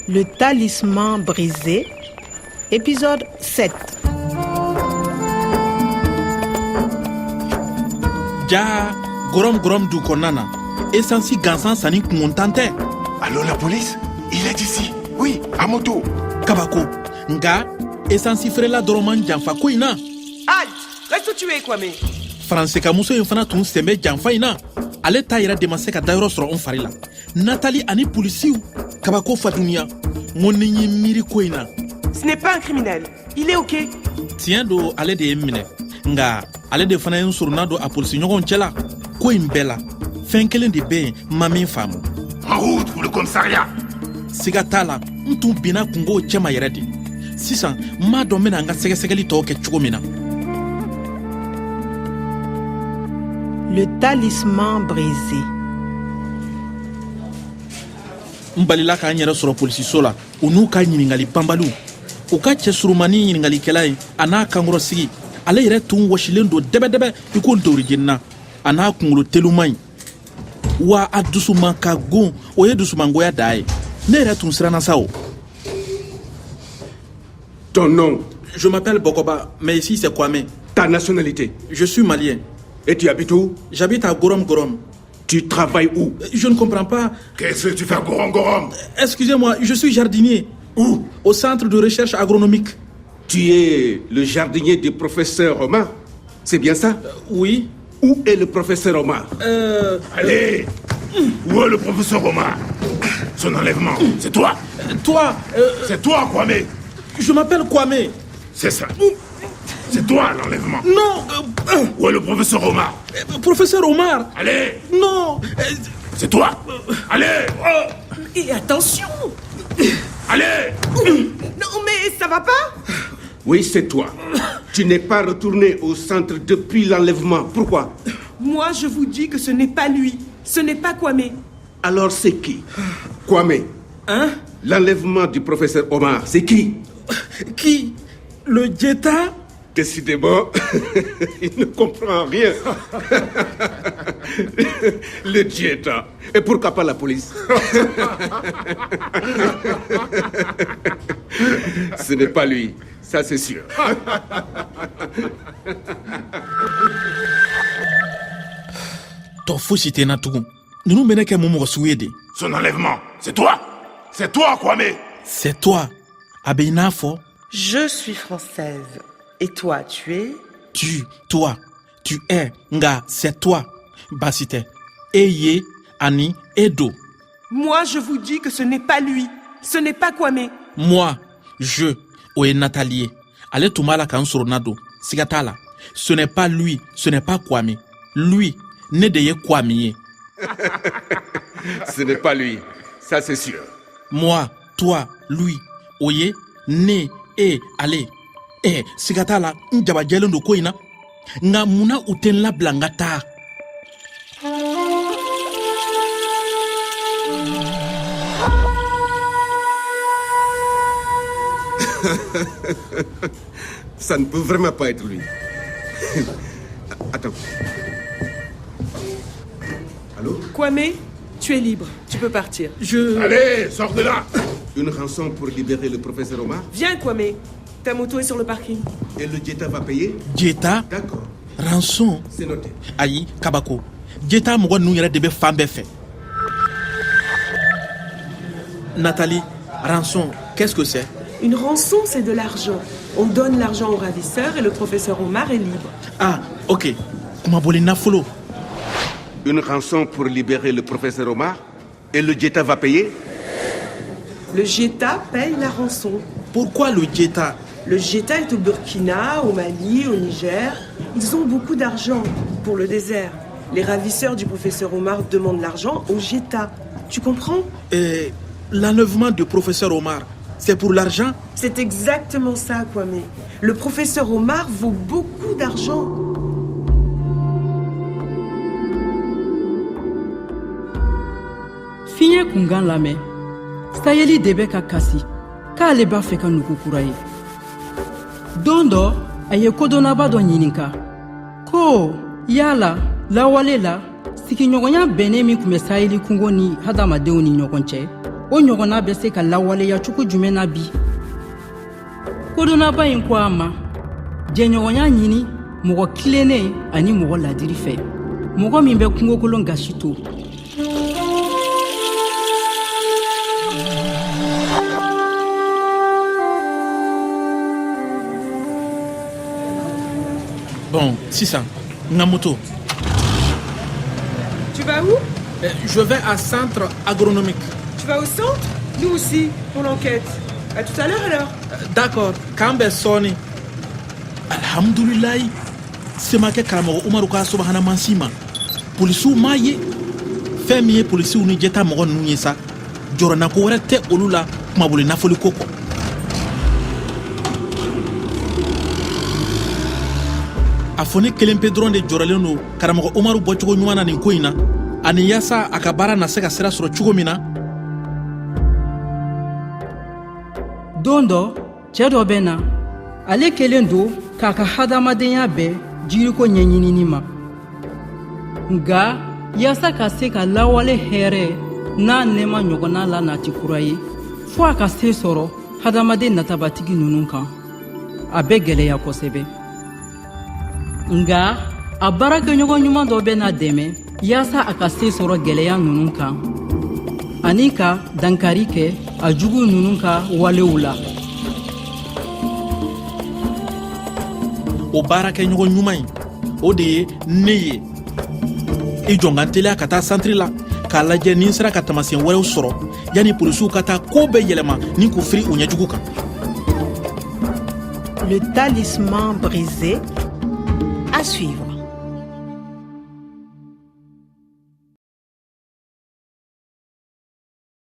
Le talisman brisé, épisode 7. Ja, gorom du konana. Essensi gansan sani kumontante. Allô, la police? Il est ici. Oui, à moto. Kabako, nga, essensi frela doroman janfa koina. Halt! Reste où tu es, Kwame. Français kamuso infana tun sembe janfa ina. Ale ta yɛrɛ demase ka dayɔrɔ sɔrɔ on fari la. Nathalie ani policiw kabako fa dunia. Mon ni miri ko ina. Ce n'est pas un criminel. Il est OK. Tiɲɛ do ale de ye minɛ. Nga ale de fana ye suruna do a polisi ɲɔgɔn cɛla. Ko in bɛɛ la. Fɛn kelen de bɛ yen ma min faamu. En route pour le commissariat. Siga t'a la n tun binna kungo cɛma yɛrɛ de. Sisan n m'a dɔn n bɛna n ka sɛgɛsɛgɛli tɔw kɛ cogo min na. Le talisman brisé. N balila k'an yɛrɛ sɔrɔ polisiso la u n'u ka ɲiningali banbaliw. U ka cɛ surumani ɲiningalikɛla ye a n'a kankɔrɔ sigi ale yɛrɛ tun wɔsilen don dɛbɛdɛbɛ i ko ntorijenina a n'a kunkolo teluman ɲi. Wa a dusuman ka gon o ye dusumangoya da ye. Ne yɛrɛ tun siranna sa o. Ton nom? Je m'appelle Bokoba, mais ici c'est Kwame. Ta nationalité? Je suis malien. Et tu habites où? J'habite à Gorom. Tu travailles où? Je ne comprends pas. Qu'est-ce que tu fais à Gorom? Excusez-moi, je suis jardinier. Où? Au centre de recherche agronomique. Tu es le jardinier du professeur Omar? C'est bien ça? Oui. Où est le professeur Omar? Allez! Où est le professeur Omar? Son enlèvement, c'est toi? Toi, C'est toi, Kwame? je m'appelle Kwame. C'est ça. C'est toi, l'enlèvement. Non, Où est le professeur Omar? professeur Omar. Allez! Non, C'est toi! Allez! Et attention! Allez! Non, mais ça va pas? Oui, c'est toi. Tu n'es pas retourné au centre depuis l'enlèvement. Pourquoi? Moi, je vous dis que ce n'est pas lui. Ce n'est pas Kwame. Alors c'est qui? Kwame. hein? L'enlèvement du professeur Omar, c'est qui? Qui? Le Jetta? Décidément, il ne comprend rien. Le diéta. Et pourquoi pas la police? Ce n'est pas lui, ça c'est sûr. Ton fou si t'es na tugun. Nous menons qu'un moment souédé. Son enlèvement, c'est toi! C'est toi, Kwame! C'est toi. Abeinafo. Je suis française. Et toi, tu es? Toi, tu es, nga, c'est toi. Basite, eye, ani, edo. Moi, je vous dis que ce n'est pas lui. Ce n'est pas Kwame. Moi, je, oe Nathalie. Ale tumala kan soronado, sigatala. Ce n'est pas lui, ce n'est pas Kwame. Lui, ne de ye Kwame. Ce n'est pas lui, ça c'est sûr. Moi, toi, lui, oye, ne, e, ale. Sigatala, njaba jelen do koina. Nga muna uten la blangata. Ça ne peut vraiment pas être lui. Attends. Allô? Kwame, tu es libre. Tu peux partir. Allez, sors de là! Une rançon pour libérer le professeur Omar? Viens, Kwame. Ta moto est sur le parking. Et le diéta va payer? Jeta, D'accord, rançon. c'est noté. Ayi, kabako. Jeta mougon nou yere debe fan befe. Nathalie, rançon, qu'est-ce que c'est? Une rançon, c'est de l'argent. On donne l'argent au ravisseur et le professeur Omar est libre. Ah, ok. Kuma boli nafolo. Une rançon pour libérer le professeur Omar? Et le diéta va payer? Le Jetta paye la rançon. Pourquoi le Jeta? Le Jetta est au Burkina, au Mali, au Niger. Ils ont beaucoup d'argent pour le désert. Les ravisseurs du professeur Omar demandent l'argent au Jetta. Tu comprends? L'enlèvement du professeur Omar, c'est pour l'argent? C'est exactement ça, Kwame. Le professeur Omar vaut beaucoup d'argent. Fiɲɛ kunkan lamɛn sayeli de bɛ ka kasi k'ale b'a fɛ ka nugu kura ye. Don dɔ a ye kodɔnnaba dɔ ɲininka ko yala lawale la sigiɲɔgɔnya bɛnnen min tun bɛ sayeli kungo ni hadamadenw ni ɲɔgɔn cɛ o ɲɔgɔnna bɛ se ka lawaleya cogo jumɛn na bi? Kodonnaba in ko a ma jɛɲɔgɔnya ɲini mɔgɔ tilennen ani mɔgɔ ladiri fɛ, mɔgɔ min bɛ kungokolon gasi to. Bon, Sissan, nga moto. Tu vas où? Je vais à centre agronomique. Tu vas au centre? Nous aussi, pour l'enquête. À tout à l'heure alors. D'accord, Kambe Soni. Alhamdulillah. C'est ma karamɔgɔ Umaru ka subahana mansima. Polisiw m'a ye. Fɛn min ye polisiw ni jɛta mɔgɔ ninnu ye sa. Jɔrɔnako wɛrɛ tɛ olu la kumabolo nafolo ko kɔ. A fɔ ne kelen pe dɔrɔn de jɔrɔlen don karamɔgɔ Umaru bɔcogo ɲuman na nin ko in na, ani yaasa a ka baara na se ka sira sɔrɔ cogo min na. Don dɔ cɛ dɔ bɛ na, ale kelen don k'a ka hadamadenya bɛɛ jiriko ɲɛɲinini ma, nka yaasa ka se ka lawale hɛrɛ n'a nɛɛma ɲɔgɔnna la nati kura ye fo a ka se sɔrɔ hadamaden natabatigi ninnu kan, a bɛ gwɛlɛya kosɛbɛ. Nga a baarakɛɲɔgɔn ɲuman dɔ bɛ na dɛmɛ yaasa a ka se sɔrɔ gwɛlɛya ninnu kan ani ka dankari kɛ a jugu ninnu ka walew la. O baarakɛɲɔgɔn ɲuman in, o de ye ne ye. I jɔn ka teliya ka taa santiri la k'a lajɛ ni n sera ka tamasiyɛn wɛrɛw sɔrɔ yanni polisiw ka taa ko bɛɛ yɛlɛma ni k'u firi u ɲɛjugu kan. Le talisman brisé, à suivre.